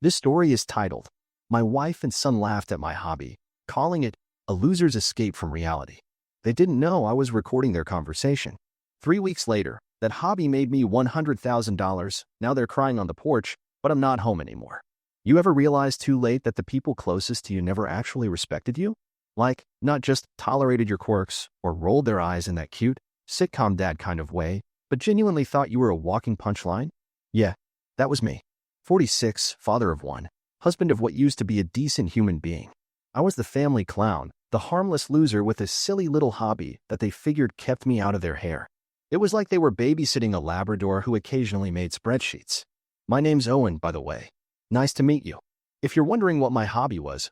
This story is titled, "My Wife and Son Laughed at My Hobby," calling it a loser's escape from reality. They didn't know I was recording their conversation. 3 weeks later, that hobby made me $100,000. Now they're crying on the porch, but I'm not home anymore. You ever realize too late that the people closest to you never actually respected you? Like, not just tolerated your quirks or rolled their eyes in that cute, sitcom dad kind of way, but genuinely thought you were a walking punchline? Yeah, that was me. 46, father of one, husband of what used to be a decent human being. I was the family clown, the harmless loser with a silly little hobby that they figured kept me out of their hair. It was like they were babysitting a Labrador who occasionally made spreadsheets. My name's Owen, by the way. Nice to meet you. If you're wondering what my hobby was,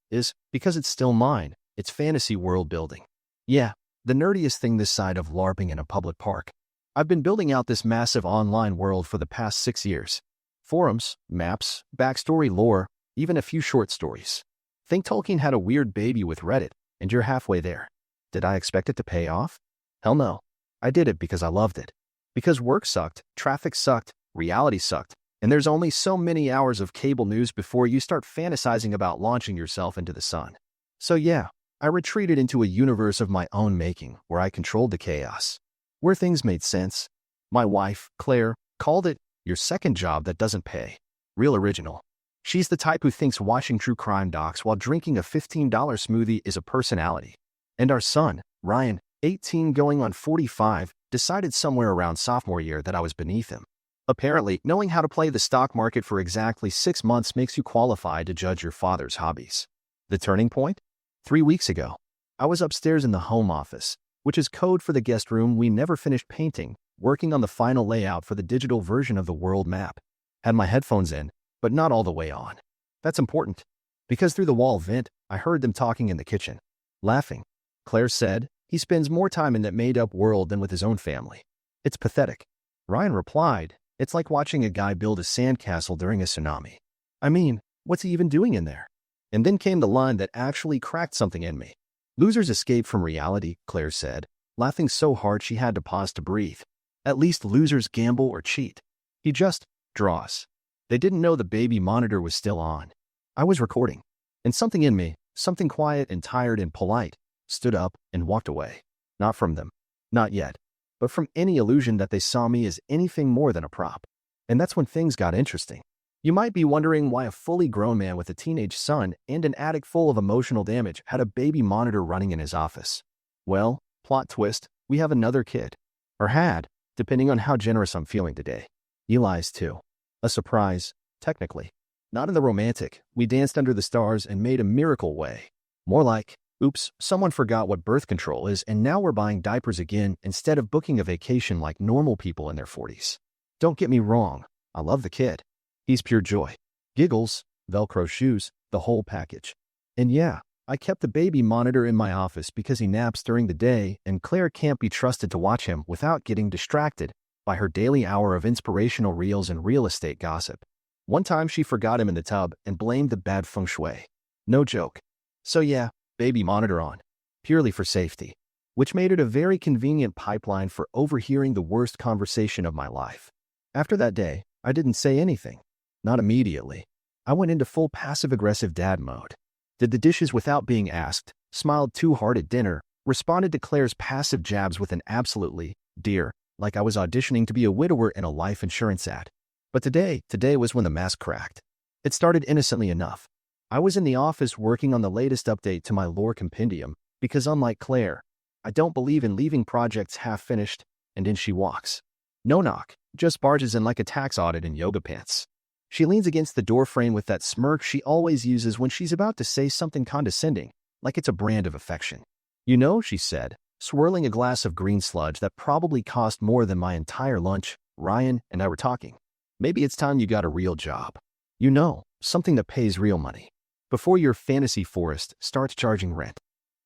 is because it's still mine. It's fantasy world building. Yeah, the nerdiest thing this side of LARPing in a public park. I've been building out this massive online world for the past 6 years. Forums, maps, backstory lore, even a few short stories. Think Tolkien had a weird baby with Reddit, and you're halfway there. Did I expect it to pay off? Hell no. I did it because I loved it. Because work sucked, traffic sucked, reality sucked, and there's only so many hours of cable news before you start fantasizing about launching yourself into the sun. So yeah, I retreated into a universe of my own making where I controlled the chaos. Where things made sense. My wife, Claire, called it, "your second job that doesn't pay." Real original. She's the type who thinks watching true crime docs while drinking a $15 smoothie is a personality. And our son, Ryan, 18 going on 45, decided somewhere around sophomore year that I was beneath him. Apparently, knowing how to play the stock market for exactly 6 months makes you qualified to judge your father's hobbies. The turning point? 3 weeks ago. I was upstairs in the home office, which is code for the guest room we never finished painting, working on the final layout for the digital version of the world map. Had my headphones in, but not all the way on. That's important, because through the wall vent, I heard them talking in the kitchen. Laughing. Claire said, "He spends more time in that made-up world than with his own family. It's pathetic." Ryan replied, "It's like watching a guy build a sandcastle during a tsunami. I mean, what's he even doing in there?" And then came the line that actually cracked something in me. "Losers escape from reality," Claire said, laughing so hard she had to pause to breathe. "At least losers gamble or cheat. He just draws." They didn't know the baby monitor was still on. I was recording. And something in me, something quiet and tired and polite, stood up and walked away. Not from them. Not yet. But from any illusion that they saw me as anything more than a prop. And that's when things got interesting. You might be wondering why a fully grown man with a teenage son and an attic full of emotional damage had a baby monitor running in his office. Well, plot twist, we have another kid. Or had, depending on how generous I'm feeling today. Eli's too. A surprise, technically. Not in the romantic, we danced under the stars and made a miracle way. More like, oops, someone forgot what birth control is and now we're buying diapers again instead of booking a vacation like normal people in their 40s. Don't get me wrong, I love the kid. He's pure joy. Giggles, Velcro shoes, the whole package. And yeah, I kept the baby monitor in my office because he naps during the day and Claire can't be trusted to watch him without getting distracted by her daily hour of inspirational reels and real estate gossip. One time she forgot him in the tub and blamed the bad feng shui. No joke. So yeah, baby monitor on. Purely for safety. Which made it a very convenient pipeline for overhearing the worst conversation of my life. After that day, I didn't say anything. Not immediately. I went into full passive-aggressive dad mode. Did the dishes without being asked, smiled too hard at dinner, responded to Claire's passive jabs with an absolutely, dear, like I was auditioning to be a widower in a life insurance ad. But today was when the mask cracked. It started innocently enough. I was in the office working on the latest update to my lore compendium, because unlike Claire, I don't believe in leaving projects half-finished, and in she walks. No knock, just barges in like a tax audit in yoga pants. She leans against the doorframe with that smirk she always uses when she's about to say something condescending, like it's a brand of affection. "You know," she said, swirling a glass of green sludge that probably cost more than my entire lunch, "Ryan and I were talking. Maybe it's time you got a real job. You know, something that pays real money. Before your fantasy forest starts charging rent."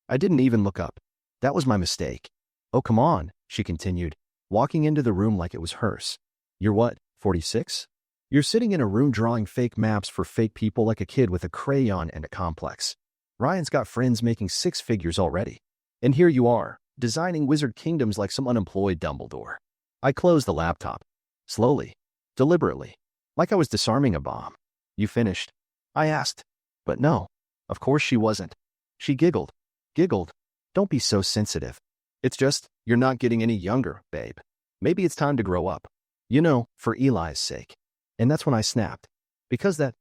I didn't even look up. That was my mistake. "Oh, come on," she continued, walking into the room like it was hers. "You're what, 46? You're sitting in a room drawing fake maps for fake people like a kid with a crayon and a complex. Ryan's got friends making 6 figures already. And here you are, designing wizard kingdoms like some unemployed Dumbledore." I closed the laptop. Slowly. Deliberately. Like I was disarming a bomb. You finished? I asked. But no, of course she wasn't. She giggled. Giggled. Don't be so sensitive. It's just, you're not getting any younger, babe. Maybe it's time to grow up. You know, for Eli's sake. And that's when I snapped. Because that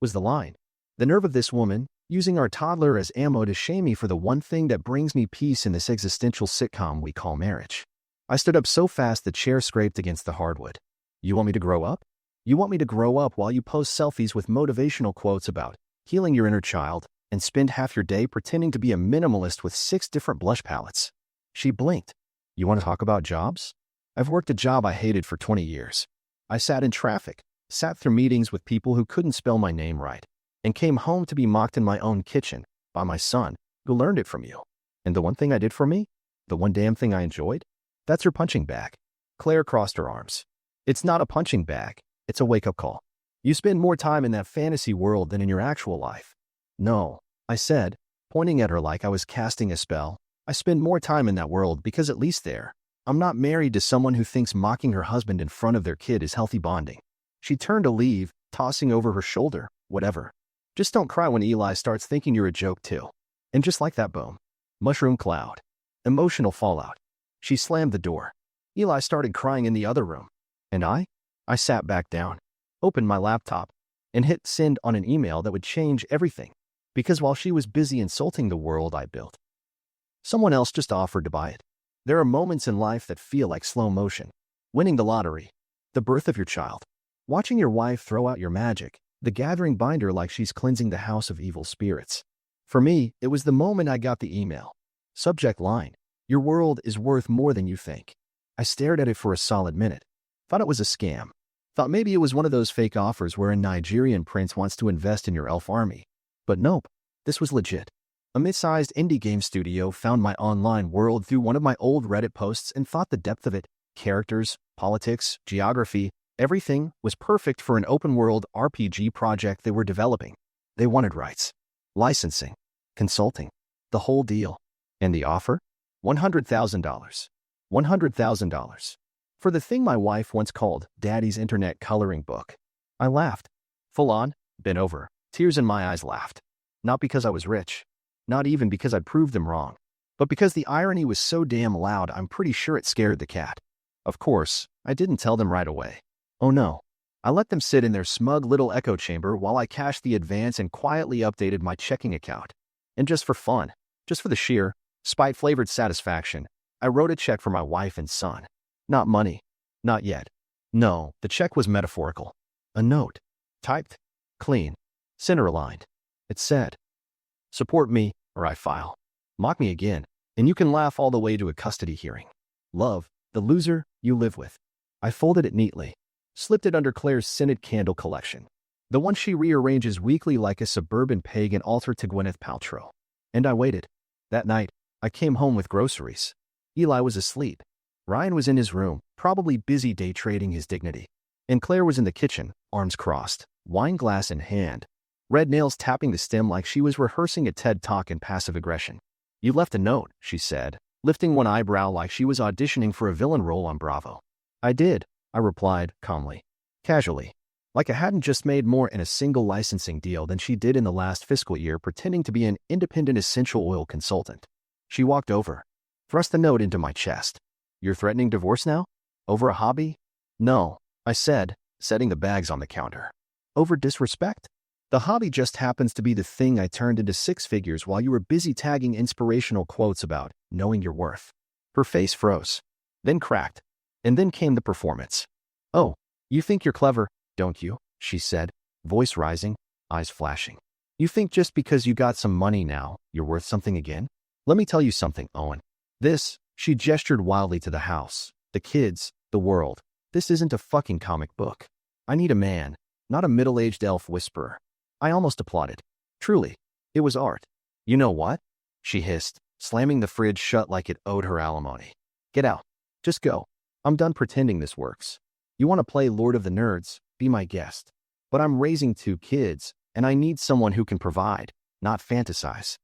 was the line. The nerve of this woman, using our toddler as ammo to shame me for the one thing that brings me peace in this existential sitcom we call marriage. I stood up so fast the chair scraped against the hardwood. You want me to grow up? You want me to grow up while you post selfies with motivational quotes about healing your inner child and spend half your day pretending to be a minimalist with 6 different blush palettes? She blinked. You want to talk about jobs? I've worked a job I hated for 20 years. I sat in traffic, sat through meetings with people who couldn't spell my name right, and came home to be mocked in my own kitchen by my son, who learned it from you. And the one thing I did for me? The one damn thing I enjoyed? That's her punching bag. Claire crossed her arms. It's not a punching bag. It's a wake-up call. You spend more time in that fantasy world than in your actual life. No, I said, pointing at her like I was casting a spell. I spend more time in that world because at least there, I'm not married to someone who thinks mocking her husband in front of their kid is healthy bonding. She turned to leave, tossing over her shoulder, whatever. Just don't cry when Eli starts thinking you're a joke too. And just like that, boom. Mushroom cloud. Emotional fallout. She slammed the door. Eli started crying in the other room. And I sat back down, opened my laptop, and hit send on an email that would change everything. Because while she was busy insulting the world I built, someone else just offered to buy it. There are moments in life that feel like slow motion. Winning the lottery, the birth of your child, watching your wife throw out your magic, the gathering binder like she's cleansing the house of evil spirits. For me, it was the moment I got the email. Subject line, your world is worth more than you think. I stared at it for a solid minute. Thought it was a scam. Thought maybe it was one of those fake offers where a Nigerian prince wants to invest in your elf army. But nope, this was legit. A mid-sized indie game studio found my online world through one of my old Reddit posts and thought the depth of it, characters, politics, geography, everything was perfect for an open-world RPG project they were developing. They wanted rights, licensing, consulting, the whole deal. And the offer? $100,000. $100,000. For the thing my wife once called Daddy's Internet Coloring Book. I laughed. Full on, bent over, tears in my eyes laughed. Not because I was rich. Not even because I'd proved them wrong, but because the irony was so damn loud I'm pretty sure it scared the cat. Of course, I didn't tell them right away. Oh no. I let them sit in their smug little echo chamber while I cashed the advance and quietly updated my checking account. And just for fun, just for the sheer, spite-flavored satisfaction, I wrote a check for my wife and son. Not money. Not yet. No, the check was metaphorical. A note. Typed. Clean. Center-aligned. It said, support me, or I file. Mock me again, and you can laugh all the way to a custody hearing. Love, the loser you live with. I folded it neatly, slipped it under Claire's scented candle collection, the one she rearranges weekly like a suburban pagan altar to Gwyneth Paltrow. And I waited. That night, I came home with groceries. Eli was asleep. Ryan was in his room, probably busy day trading his dignity. And Claire was in the kitchen, arms crossed, wine glass in hand, red nails tapping the stem like she was rehearsing a TED Talk in passive aggression. You left a note, she said, lifting one eyebrow like she was auditioning for a villain role on Bravo. I did, I replied, calmly, casually, like I hadn't just made more in a single licensing deal than she did in the last fiscal year pretending to be an independent essential oil consultant. She walked over, thrust the note into my chest. You're threatening divorce now? Over a hobby? No, I said, setting the bags on the counter. Over disrespect? The hobby just happens to be the thing I turned into 6 figures while you were busy tagging inspirational quotes about knowing your worth. Her face froze, then cracked, and then came the performance. Oh, you think you're clever, don't you? She said, voice rising, eyes flashing. You think just because you got some money now, you're worth something again? Let me tell you something, Owen. This, she gestured wildly to the house, the kids, the world. This isn't a fucking comic book. I need a man, not a middle-aged elf whisperer. I almost applauded. Truly, it was art. You know what? She hissed, slamming the fridge shut like it owed her alimony. Get out. Just go. I'm done pretending this works. You want to play Lord of the Nerds? Be my guest. But I'm raising 2 kids, and I need someone who can provide, not fantasize.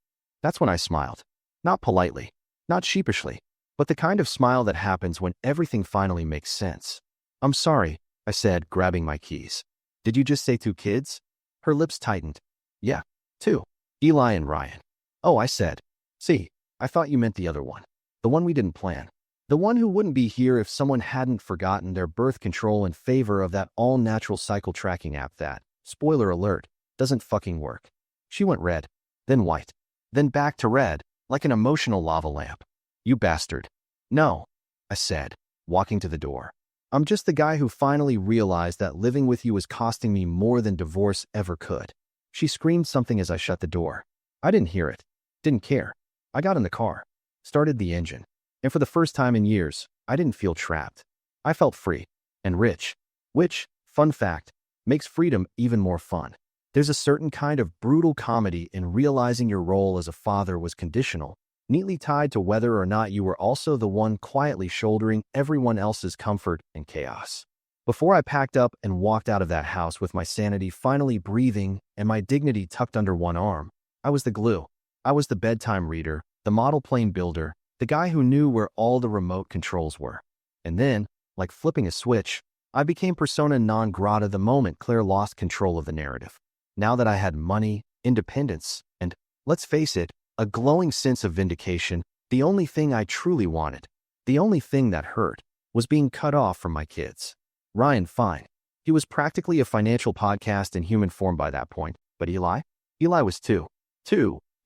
That's when I smiled. Not politely, not sheepishly, but the kind of smile that happens when everything finally makes sense. I'm sorry, I said, grabbing my keys. Did you just say 2 kids? Her lips tightened. Yeah, two. Eli and Ryan. Oh, I said. See, I thought you meant the other one. The one we didn't plan. The one who wouldn't be here if someone hadn't forgotten their birth control in favor of that all-natural cycle tracking app that, spoiler alert, doesn't fucking work. She went red, then white, then back to red, like an emotional lava lamp. You bastard. No, I said, walking to the door. I'm just the guy who finally realized that living with you was costing me more than divorce ever could. She screamed something as I shut the door. I didn't hear it. Didn't care. I got in the car, started the engine, and for the first time in years, I didn't feel trapped. I felt free and rich, which, fun fact, makes freedom even more fun. There's a certain kind of brutal comedy in realizing your role as a father was conditional, neatly tied to whether or not you were also the one quietly shouldering everyone else's comfort and chaos. Before I packed up and walked out of that house with my sanity finally breathing and my dignity tucked under one arm, I was the glue. I was the bedtime reader, the model plane builder, the guy who knew where all the remote controls were. And then, like flipping a switch, I became persona non grata the moment Claire lost control of the narrative. Now that I had money, independence, and, let's face it, a glowing sense of vindication, the only thing I truly wanted, the only thing that hurt, was being cut off from my kids. Ryan, fine. He was practically a financial podcast in human form by that point, but Eli? Eli was too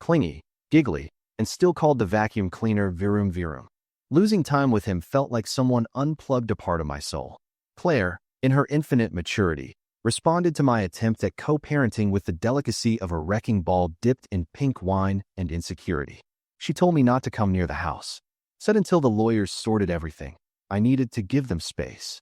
clingy, giggly, and still called the vacuum cleaner Virum Virum. Losing time with him felt like someone unplugged a part of my soul. Claire, in her infinite maturity, responded to my attempt at co-parenting with the delicacy of a wrecking ball dipped in pink wine and insecurity. She told me not to come near the house. Said until the lawyers sorted everything, I needed to give them space.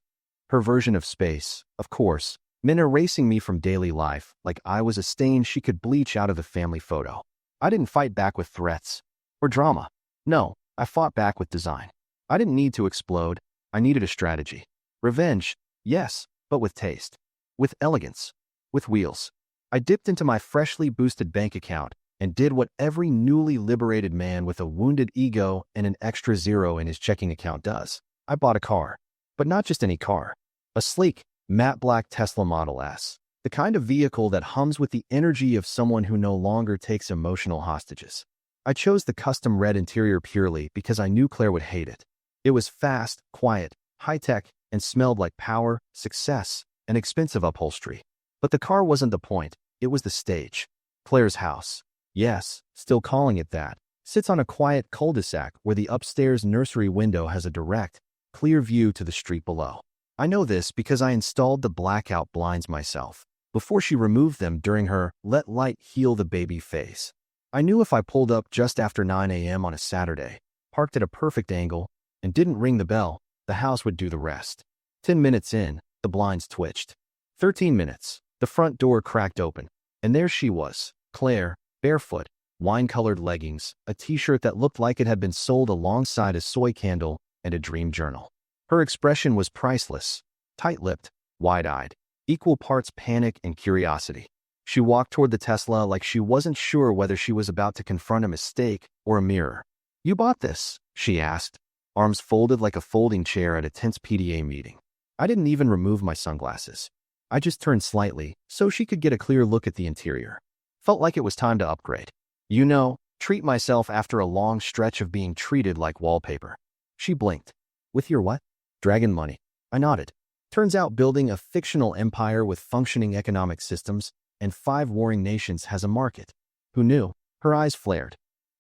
Her version of space, of course, meant erasing me from daily life like I was a stain she could bleach out of the family photo. I didn't fight back with threats or drama. No, I fought back with design. I didn't need to explode. I needed a strategy. Revenge, yes, but with taste. With elegance. With wheels. I dipped into my freshly boosted bank account and did what every newly liberated man with a wounded ego and an extra zero in his checking account does. I bought a car. But not just any car. A sleek, matte black Tesla Model S. The kind of vehicle that hums with the energy of someone who no longer takes emotional hostages. I chose the custom red interior purely because I knew Claire would hate it. It was fast, quiet, high-tech, and smelled like power, success, and expensive upholstery. But the car wasn't the point, it was the stage. Claire's house, yes, still calling it that, sits on a quiet cul-de-sac where the upstairs nursery window has a direct, clear view to the street below. I know this because I installed the blackout blinds myself, before she removed them during her "let light heal the baby" phase. I knew if I pulled up just after 9 a.m. on a Saturday, parked at a perfect angle, and didn't ring the bell, the house would do the rest. 10 minutes in, the blinds twitched. 13 minutes, the front door cracked open, and there she was, Claire, barefoot, wine-colored leggings, a t-shirt that looked like it had been sold alongside a soy candle, and a dream journal. Her expression was priceless, tight-lipped, wide-eyed, equal parts panic and curiosity. She walked toward the Tesla like she wasn't sure whether she was about to confront a mistake or a mirror. "You bought this?" she asked, arms folded like a folding chair at a tense PDA meeting. I didn't even remove my sunglasses. I just turned slightly so she could get a clear look at the interior. Felt like it was time to upgrade. You know, treat myself after a long stretch of being treated like wallpaper. She blinked. "With your what?" "Dragon money." I nodded. Turns out building a fictional empire with functioning economic systems and 5 warring nations has a market. Who knew? Her eyes flared.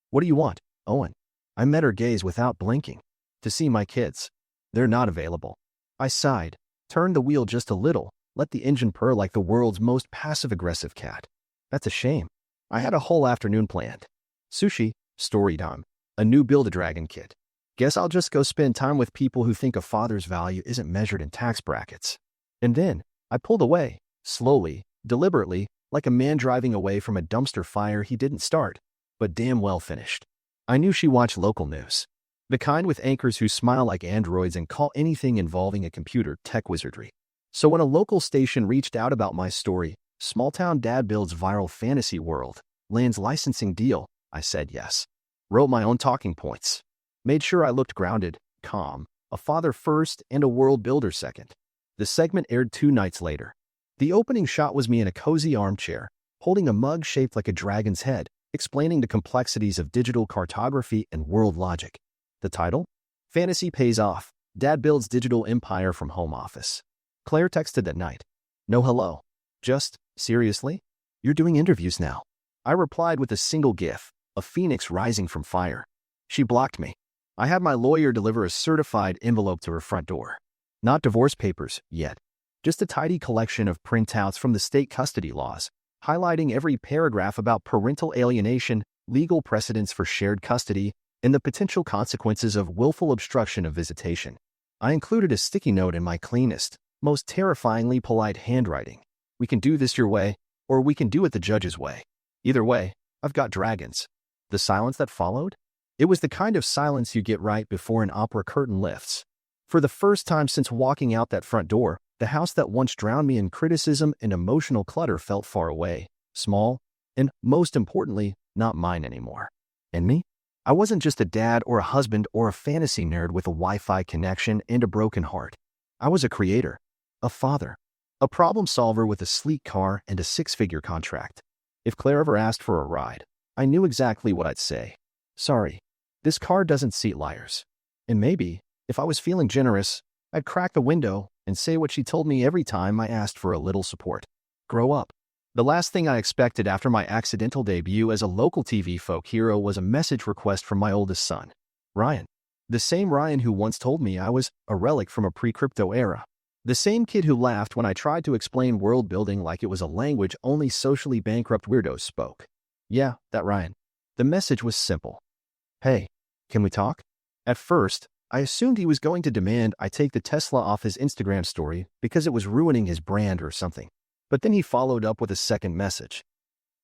"What do you want, Owen?" I met her gaze without blinking. "To see my kids. They're not available." I sighed, turned the wheel just a little, let the engine purr like the world's most passive-aggressive cat. "That's a shame. I had a whole afternoon planned. Sushi, story time, a new Build-A-Dragon kit. Guess I'll just go spend time with people who think a father's value isn't measured in tax brackets." And then, I pulled away, slowly, deliberately, like a man driving away from a dumpster fire he didn't start, but damn well finished. I knew she watched local news. The kind with anchors who smile like androids and call anything involving a computer tech wizardry. So when a local station reached out about my story, "Small-town dad builds viral fantasy world, lands licensing deal," I said yes. Wrote my own talking points. Made sure I looked grounded, calm, a father first and a world builder second. The segment aired 2 nights later. The opening shot was me in a cozy armchair, holding a mug shaped like a dragon's head, explaining the complexities of digital cartography and world logic. The title? Fantasy Pays Off. Dad Builds Digital Empire from Home Office. Claire texted that night. No hello. Just, seriously? You're doing interviews now. I replied with a single gif, a phoenix rising from fire. She blocked me. I had my lawyer deliver a certified envelope to her front door. Not divorce papers, yet. Just a tidy collection of printouts from the state custody laws, highlighting every paragraph about parental alienation, legal precedents for shared custody, and the potential consequences of willful obstruction of visitation. I included a sticky note in my cleanest, most terrifyingly polite handwriting. We can do this your way, or we can do it the judge's way. Either way, I've got dragons. The silence that followed? It was the kind of silence you get right before an opera curtain lifts. For the first time since walking out that front door, the house that once drowned me in criticism and emotional clutter felt far away, small, and, most importantly, not mine anymore. And me? I wasn't just a dad or a husband or a fantasy nerd with a Wi-Fi connection and a broken heart. I was a creator, a father, a problem solver with a sleek car and a six-figure contract. If Claire ever asked for a ride, I knew exactly what I'd say. Sorry, this car doesn't seat liars. And maybe, if I was feeling generous, I'd crack the window and say what she told me every time I asked for a little support. Grow up. The last thing I expected after my accidental debut as a local TV folk hero was a message request from my oldest son, Ryan. The same Ryan who once told me I was a relic from a pre-crypto era. The same kid who laughed when I tried to explain world building like it was a language only socially bankrupt weirdos spoke. Yeah, that Ryan. The message was simple. Hey, can we talk? At first, I assumed he was going to demand I take the Tesla off his Instagram story because it was ruining his brand or something. But then he followed up with a second message.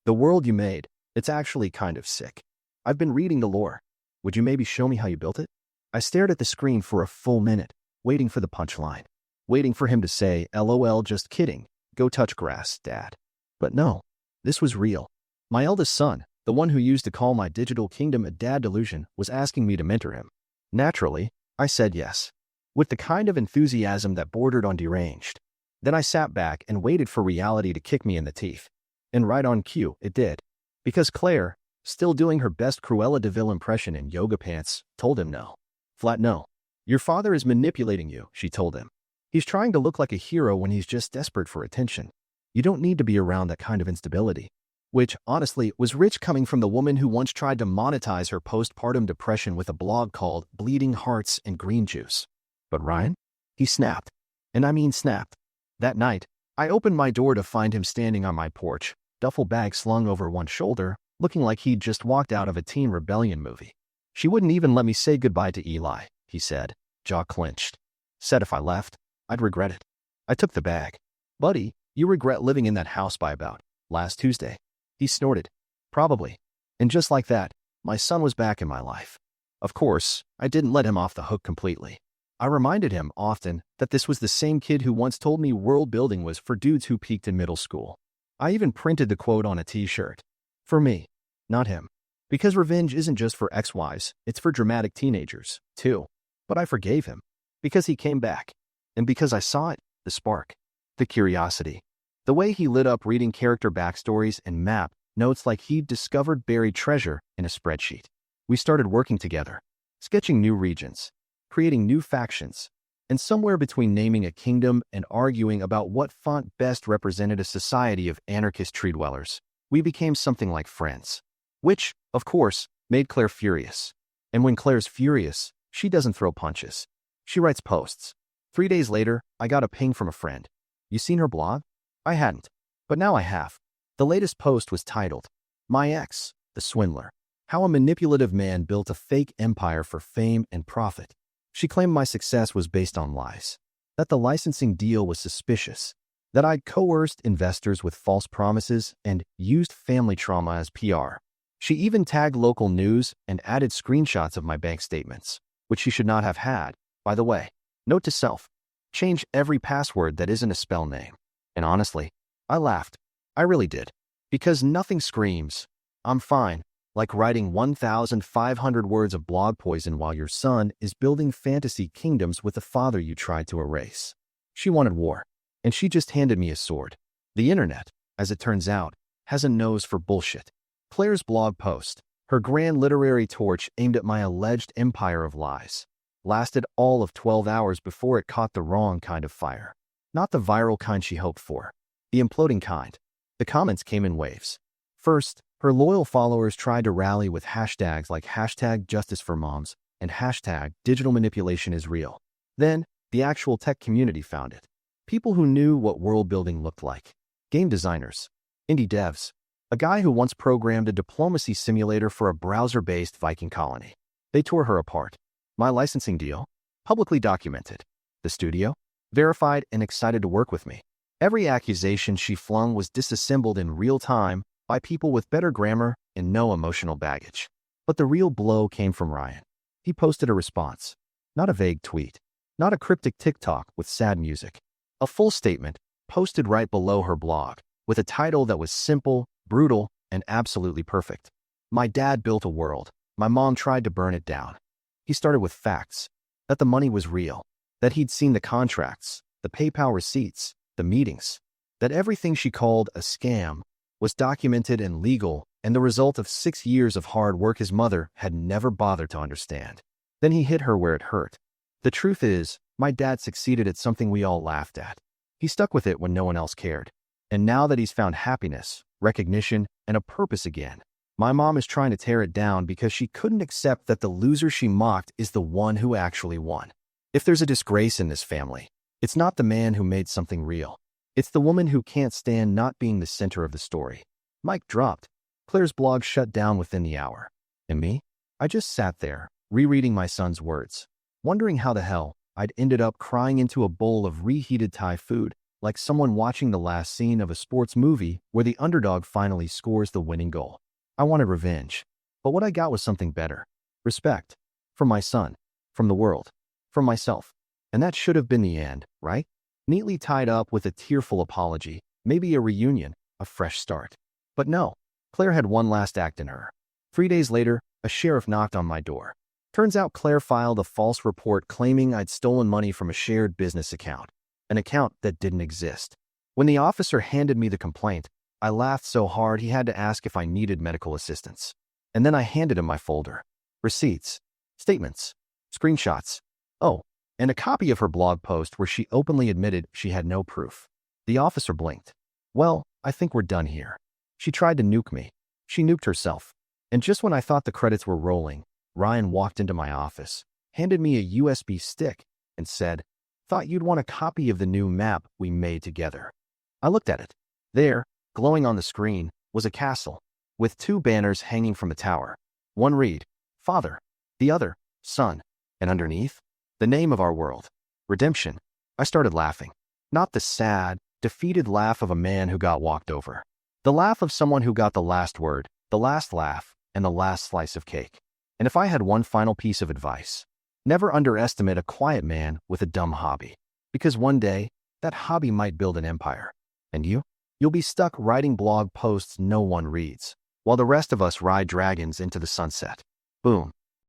The world you made, it's actually kind of sick. I've been reading the lore. Would you maybe show me how you built it? I stared at the screen for a full minute, waiting for the punchline. Waiting for him to say, LOL, just kidding. Go touch grass, Dad. But no, this was real. My eldest son, the one who used to call my digital kingdom a dad delusion, was asking me to mentor him. Naturally, I said yes, with the kind of enthusiasm that bordered on deranged. Then I sat back and waited for reality to kick me in the teeth. And right on cue, it did. Because Claire, still doing her best Cruella de Vil impression in yoga pants, told him no. Flat no. Your father is manipulating you, she told him. He's trying to look like a hero when he's just desperate for attention. You don't need to be around that kind of instability. Which, honestly, was rich coming from the woman who once tried to monetize her postpartum depression with a blog called Bleeding Hearts and Green Juice. But Ryan? He snapped. And I mean snapped. That night, I opened my door to find him standing on my porch, duffel bag slung over one shoulder, looking like he'd just walked out of a teen rebellion movie. She wouldn't even let me say goodbye to Eli, he said, jaw clenched. Said if I left, I'd regret it. I took the bag. Buddy, you regret living in that house by about last Tuesday. He snorted. Probably. And just like that, my son was back in my life. Of course, I didn't let him off the hook completely. I reminded him often that this was the same kid who once told me world building was for dudes who peaked in middle school. I even printed the quote on a t-shirt. For me, not him. Because revenge isn't just for ex-wives, it's for dramatic teenagers, too. But I forgave him. Because he came back. And because I saw it, the spark. The curiosity. The way he lit up reading character backstories and map notes like he'd discovered buried treasure in a spreadsheet. We started working together, sketching new regions, creating new factions, and somewhere between naming a kingdom and arguing about what font best represented a society of anarchist tree dwellers, we became something like friends. Which, of course, made Claire furious. And when Claire's furious, she doesn't throw punches. She writes posts. 3 days later, I got a ping from a friend. You seen her blog? I hadn't, but now I have. The latest post was titled, My Ex, the Swindler. How a manipulative man built a fake empire for fame and profit. She claimed my success was based on lies, that the licensing deal was suspicious, that I'd coerced investors with false promises and used family trauma as PR. She even tagged local news and added screenshots of my bank statements, which she should not have had, by the way. Note to self, change every password that isn't a spell name. And honestly, I laughed. I really did. Because nothing screams, I'm fine, like writing 1,500 words of blog poison while your son is building fantasy kingdoms with a father you tried to erase. She wanted war, and she just handed me a sword. The internet, as it turns out, has a nose for bullshit. Claire's blog post, her grand literary torch aimed at my alleged empire of lies, lasted all of 12 hours before it caught the wrong kind of fire. Not the viral kind she hoped for. The imploding kind. The comments came in waves. First, her loyal followers tried to rally with hashtags like #JusticeForMoms and #DigitalManipulationIsReal. Then, the actual tech community found it. People who knew what world building looked like. Game designers. Indie devs. A guy who once programmed a diplomacy simulator for a browser-based Viking colony. They tore her apart. My licensing deal? Publicly documented. The studio? Verified and excited to work with me. Every accusation she flung was disassembled in real time by people with better grammar and no emotional baggage. But the real blow came from Ryan. He posted a response. Not a vague tweet. Not a cryptic TikTok with sad music. A full statement, posted right below her blog, with a title that was simple, brutal, and absolutely perfect. My dad built a world. My mom tried to burn it down. He started with facts. That the money was real. That he'd seen the contracts, the PayPal receipts, the meetings. That everything she called a scam was documented and legal and the result of 6 years of hard work his mother had never bothered to understand. Then he hit her where it hurt. The truth is, my dad succeeded at something we all laughed at. He stuck with it when no one else cared. And now that he's found happiness, recognition, and a purpose again, my mom is trying to tear it down because she couldn't accept that the loser she mocked is the one who actually won. If there's a disgrace in this family, it's not the man who made something real. It's the woman who can't stand not being the center of the story. Mic dropped. Claire's blog shut down within the hour. And me? I just sat there, rereading my son's words, wondering how the hell I'd ended up crying into a bowl of reheated Thai food, like someone watching the last scene of a sports movie where the underdog finally scores the winning goal. I wanted revenge, but what I got was something better. Respect. From my son. From the world. From myself. And that should have been the end, right? Neatly tied up with a tearful apology, maybe a reunion, a fresh start. But no, Claire had one last act in her. 3 days later, a sheriff knocked on my door. Turns out Claire filed a false report claiming I'd stolen money from a shared business account, an account that didn't exist. When the officer handed me the complaint, I laughed so hard he had to ask if I needed medical assistance. And then I handed him my folder. Receipts, statements, screenshots. Oh, and a copy of her blog post where she openly admitted she had no proof. The officer blinked. Well, I think we're done here. She tried to nuke me. She nuked herself. And just when I thought the credits were rolling, Ryan walked into my office, handed me a USB stick, and said, "Thought you'd want a copy of the new map we made together." I looked at it. There, glowing on the screen, was a castle, with 2 banners hanging from a tower. One read, Father, the other, Son, and underneath, the name of our world, Redemption. I started laughing. Not the sad, defeated laugh of a man who got walked over. The laugh of someone who got the last word, the last laugh, and the last slice of cake. And if I had one final piece of advice, never underestimate a quiet man with a dumb hobby. Because one day, that hobby might build an empire. And you? You'll be stuck writing blog posts no one reads, while the rest of us ride dragons into the sunset. Boom.